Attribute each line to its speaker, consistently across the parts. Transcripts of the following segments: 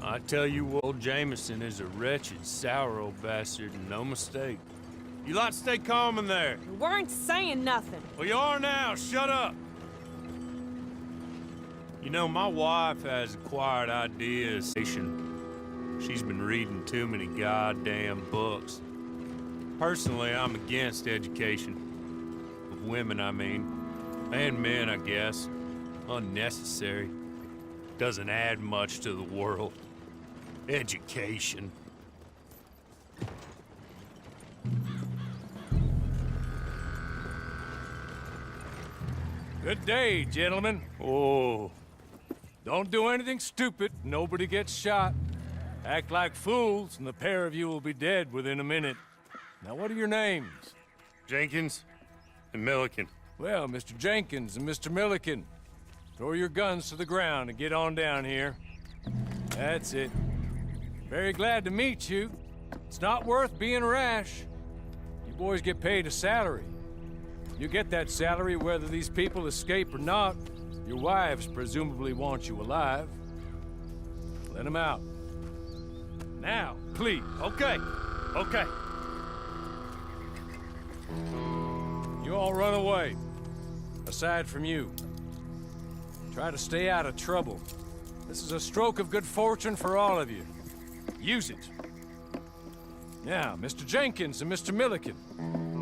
Speaker 1: I tell you, old Jameson is a wretched, sour old bastard, and no mistake. You lot stay calm in there.
Speaker 2: We weren't saying nothing.
Speaker 1: Well, you are now. Shut up. You know, my wife has acquired ideas. She's been reading too many goddamn books. Personally, I'm against education. Of women, I mean. And men, I guess. Unnecessary. Doesn't add much to the world. Education.
Speaker 3: Good day, gentlemen.
Speaker 1: Oh.
Speaker 3: Don't do anything stupid. Nobody gets shot. Act like fools, and the pair of you will be dead within a minute. Now, what are your names?
Speaker 1: Jenkins and Milliken.
Speaker 3: Well, Mr. Jenkins and Mr. Milliken, throw your guns to the ground and get on down here. That's it. Very glad to meet you. It's not worth being rash. You boys get paid a salary. You get that salary whether these people escape or not. Your wives presumably want you alive. Let them out. Now, please.
Speaker 1: Okay. Okay.
Speaker 3: You all run away. Aside from you. Try to stay out of trouble. This is a stroke of good fortune for all of you. Use it. Now, Mr. Jenkins and Mr. Milliken,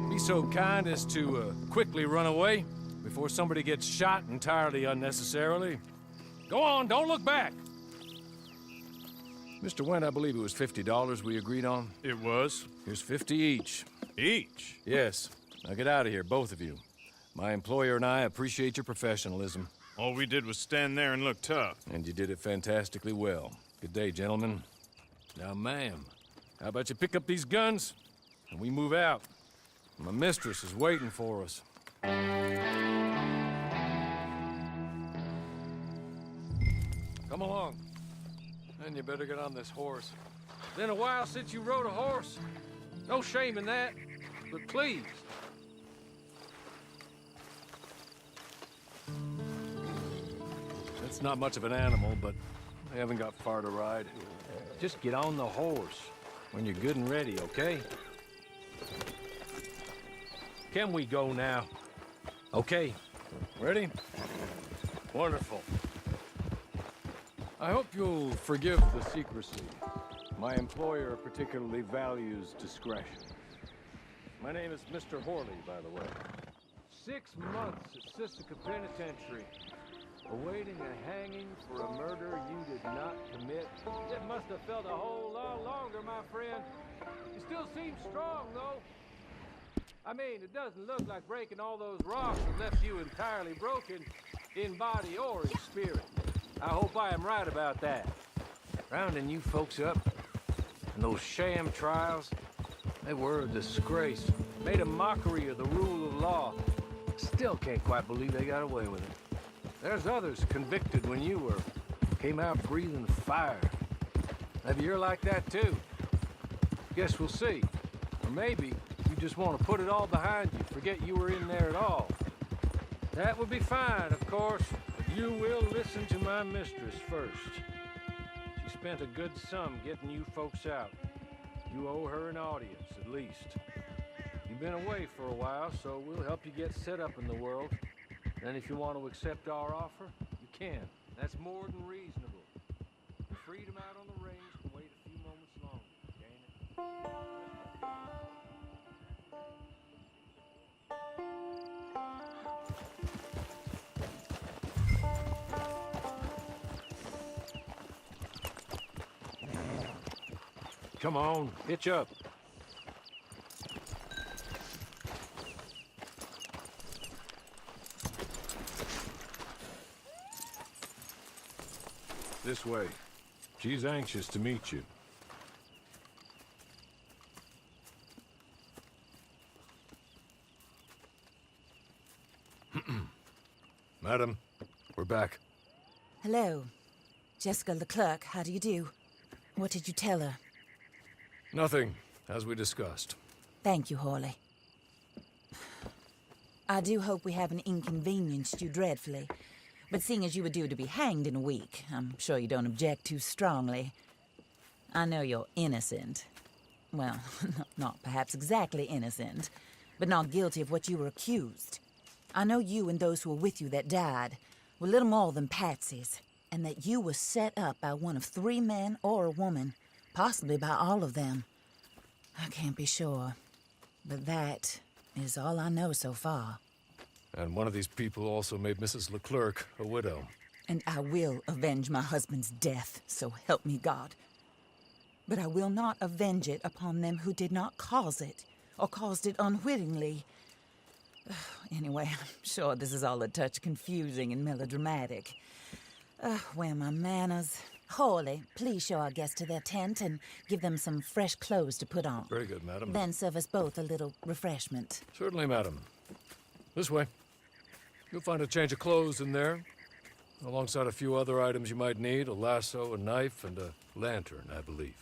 Speaker 3: be so kind as to quickly run away before somebody gets shot entirely unnecessarily. Go on, don't look back. Mr. Went, I believe it was $50 we agreed on.
Speaker 1: It was.
Speaker 3: Here's 50 each.
Speaker 1: Each?
Speaker 3: Yes. Now get out of here, both of you. My employer and I appreciate your professionalism.
Speaker 1: All we did was stand there and look tough.
Speaker 3: And you did it fantastically well. Good day, gentlemen. Now, ma'am, how about you pick up these guns and we move out? My mistress is waiting for us. Come along. Then you better get on this horse. Been a while since you rode a horse. No shame in that, but please. It's not much of an animal, but I haven't got far to ride. Just get on the horse when you're good and ready, okay? Can we go now? Okay. Ready? Wonderful. I hope you'll forgive the secrecy. My employer particularly values discretion. My name is Mr. Horley, by the way. 6 months at Sisika Penitentiary, awaiting a hanging for a murder you did not commit. It must have felt a whole lot longer, my friend. You still seem strong, though. I mean, it doesn't look like breaking all those rocks have left you entirely broken in body or in spirit. I hope I am right about that. Rounding you folks up, and those sham trials, they were a disgrace. Made a mockery of the rule of law. Still can't quite believe they got away with it. There's others convicted when you were. Came out breathing fire. Maybe you're like that too. Guess we'll see. Or maybe you just want to put it all behind you, forget you were in there at all. That would be fine, of course, but you will listen to my mistress first. She spent a good sum getting you folks out. You owe her an audience, at least. You've been away for a while, so we'll help you get set up in the world. Then if you want to accept our offer, you can. That's more than reasonable. Freedom out on the range can wait a few moments longer, can't it? Come on, hitch up. This way. She's anxious to meet you. Madam, we're back.
Speaker 4: Hello. Jessica Leclerc, how do you do? What did you tell her?
Speaker 3: Nothing, as we discussed.
Speaker 4: Thank you, Horley. I do hope we haven't inconvenienced you dreadfully. But seeing as you were due to be hanged in a week, I'm sure you don't object too strongly. I know you're innocent. Well, not perhaps exactly innocent, but not guilty of what you were accused. I know you and those who were with you that died were little more than patsies, and that you were set up by one of 3 men or a woman, possibly by all of them. I can't be sure, but that is all I know so far.
Speaker 3: And one of these people also made Mrs. Leclerc a widow.
Speaker 4: And I will avenge my husband's death, so help me God. But I will not avenge it upon them who did not cause it, or caused it unwittingly. Anyway, I'm sure this is all a touch confusing and melodramatic. Where are my manners? Hawley, please show our guests to their tent and give them some fresh clothes to put on.
Speaker 3: Very good, madam.
Speaker 4: Then serve us both a little refreshment.
Speaker 3: Certainly, madam. This way. You'll find a change of clothes in there, alongside a few other items you might need, a lasso, a knife, and a lantern, I believe.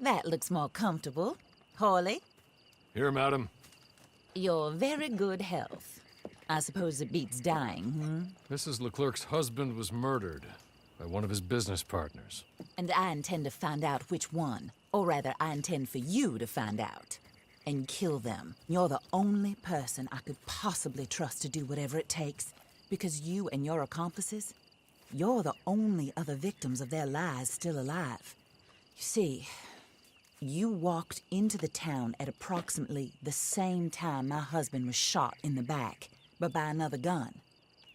Speaker 4: That looks more comfortable. Hawley,
Speaker 3: Here, madam.
Speaker 4: you're very good health. I suppose it beats dying,
Speaker 3: Mrs. Leclerc's husband was murdered by one of his business partners.
Speaker 4: And I intend to find out which one. Or rather, I intend for you to find out. And kill them. You're the only person I could possibly trust to do whatever it takes. Because you and your accomplices, you're the only other victims of their lies still alive. You see, you walked into the town at approximately the same time my husband was shot in the back, but by another gun,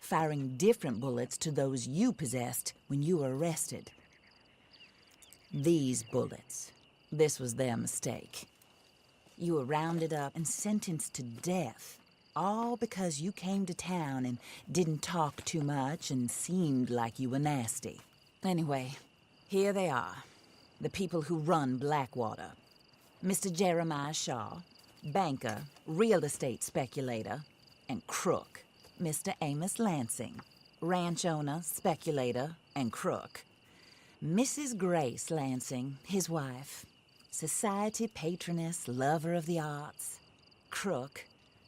Speaker 4: firing different bullets to those you possessed when you were arrested. These bullets, this was their mistake. You were rounded up and sentenced to death All because you came to town and didn't talk too much and seemed like you were nasty. Anyway, here they are. The people who run Blackwater. Mr. Jeremiah Shaw, banker, real estate speculator, and crook. Mr. Amos Lansing, ranch owner, speculator, and crook. Mrs. Grace Lansing, his wife, society patroness, lover of the arts, crook,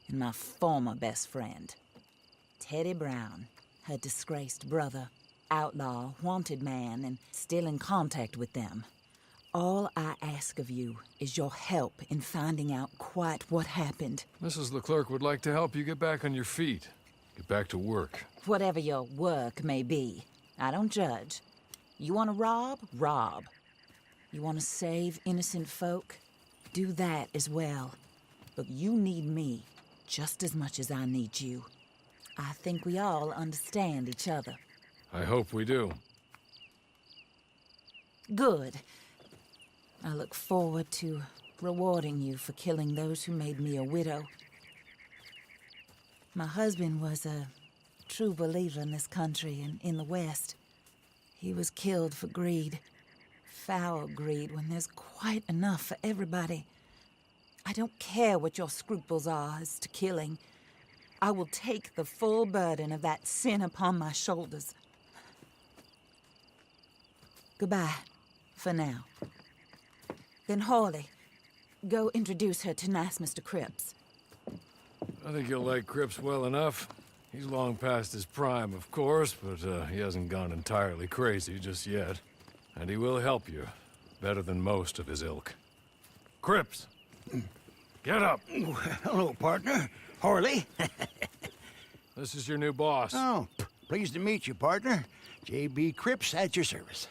Speaker 4: and my former best friend. Teddy Brown, her disgraced brother, outlaw, wanted man, and still in contact with them. All I ask of you is your help in finding out quite what happened.
Speaker 3: Mrs. Leclerc would like to help you get back on your feet. Get back to work.
Speaker 4: Whatever your work may be, I don't judge. You want to rob? Rob. You want to save innocent folk? Do that as well. But you need me just as much as I need you. I think we all understand each other.
Speaker 3: I hope we do.
Speaker 4: Good. I look forward to rewarding you for killing those who made me a widow. My husband was a true believer in this country and in the West. He was killed for greed. Foul greed when there's quite enough for everybody. I don't care what your scruples are as to killing. I will take the full burden of that sin upon my shoulders. Goodbye, for now. Then Hawley, go introduce her to nice Mr. Cripps.
Speaker 3: I think you'll like Cripps well enough. He's long past his prime, of course, but he hasn't gone entirely crazy just yet. And he will help you, better than most of his ilk. Cripps! Get up!
Speaker 5: Hello, partner. Horley.
Speaker 3: This is your new boss.
Speaker 5: Oh, pleased to meet you, partner. J.B. Cripps at your service.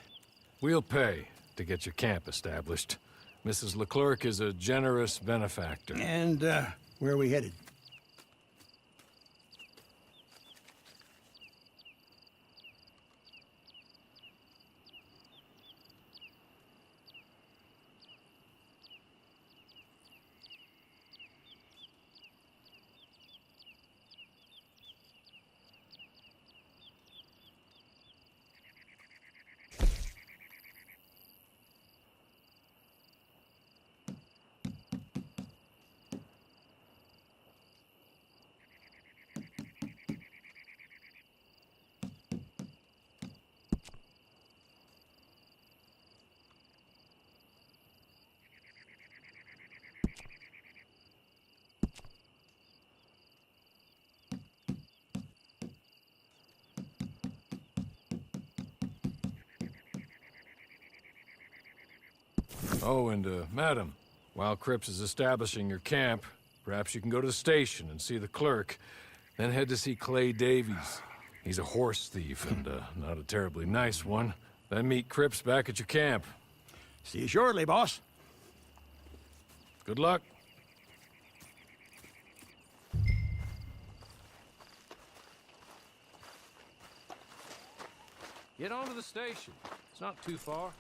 Speaker 3: We'll pay to get your camp established. Mrs. Leclerc is a generous benefactor.
Speaker 5: And, where are we headed?
Speaker 3: Oh, and, madam, while Cripps is establishing your camp, perhaps you can go to the station and see the clerk, then head to see Clay Davies. He's a horse thief, and, not a terribly nice one. Then meet Cripps back at your camp.
Speaker 5: See you shortly, boss.
Speaker 3: Good luck. Get on to the station. It's not too far.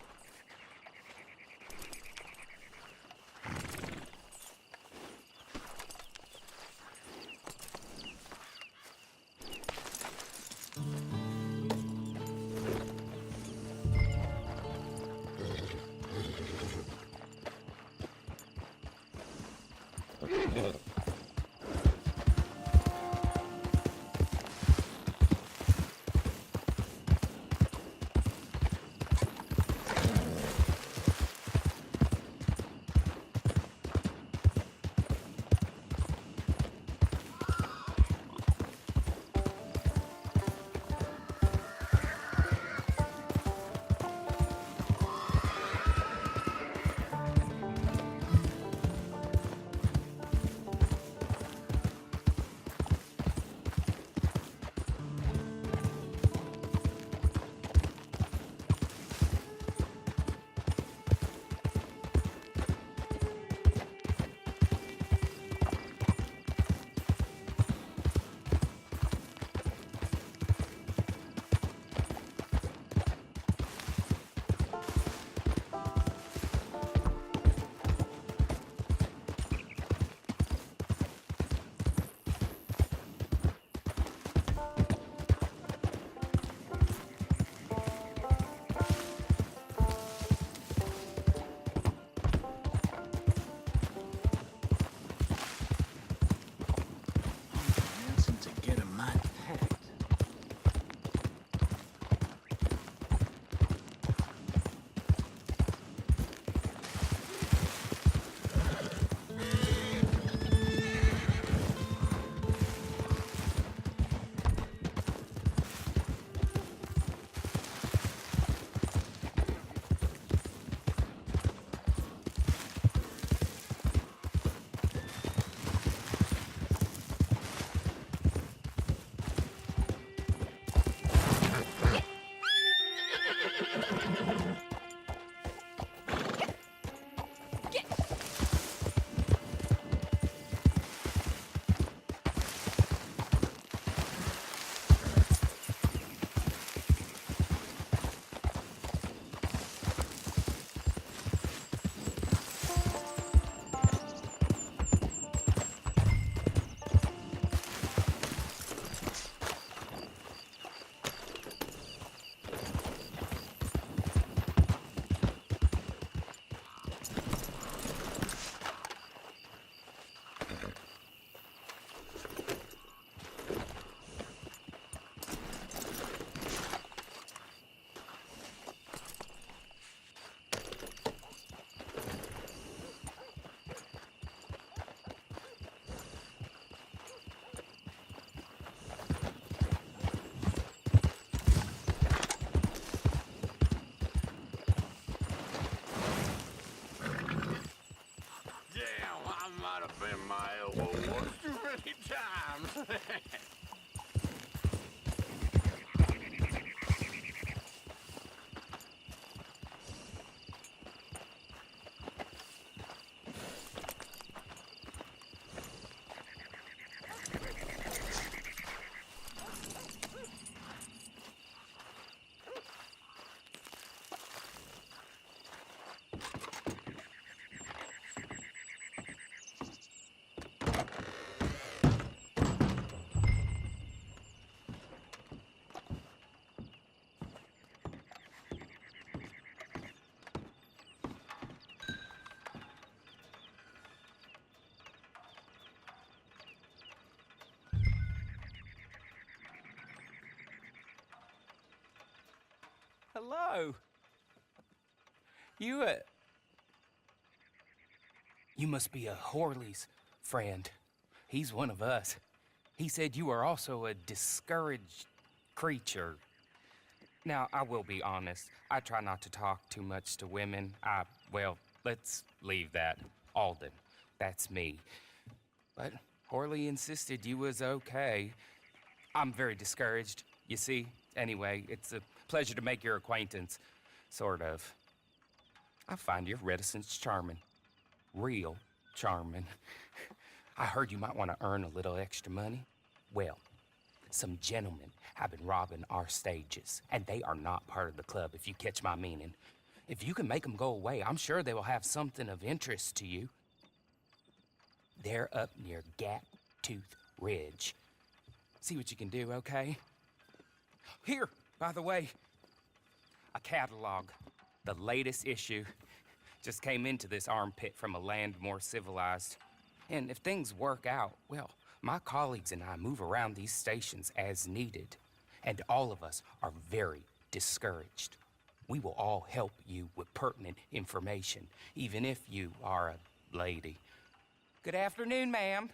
Speaker 6: time.
Speaker 7: Hello. You must be a Horley's friend. He's one of us. He said you are also a discouraged creature. Now, I will be honest. I try not to talk too much to women. Well, let's leave that. Alden, that's me. But Horley insisted you was okay. I'm very discouraged, you see. Anyway, it's a pleasure to make your acquaintance. Sort of. I find your reticence charming. Real charming. I heard you might want to earn a little extra money. Well, some gentlemen have been robbing our stages, and they are not part of the club, if you catch my meaning. If you can make them go away, I'm sure they will have something of interest to you. They're up near Gap Tooth Ridge. See what you can do, okay? Here, by the way, a catalog. The latest issue just came into this armpit from a land more civilized. And if things work out, well, my colleagues and I move around these stations as needed. And all of us are very discouraged. We will all help you with pertinent information, even if you are a lady. Good afternoon, ma'am.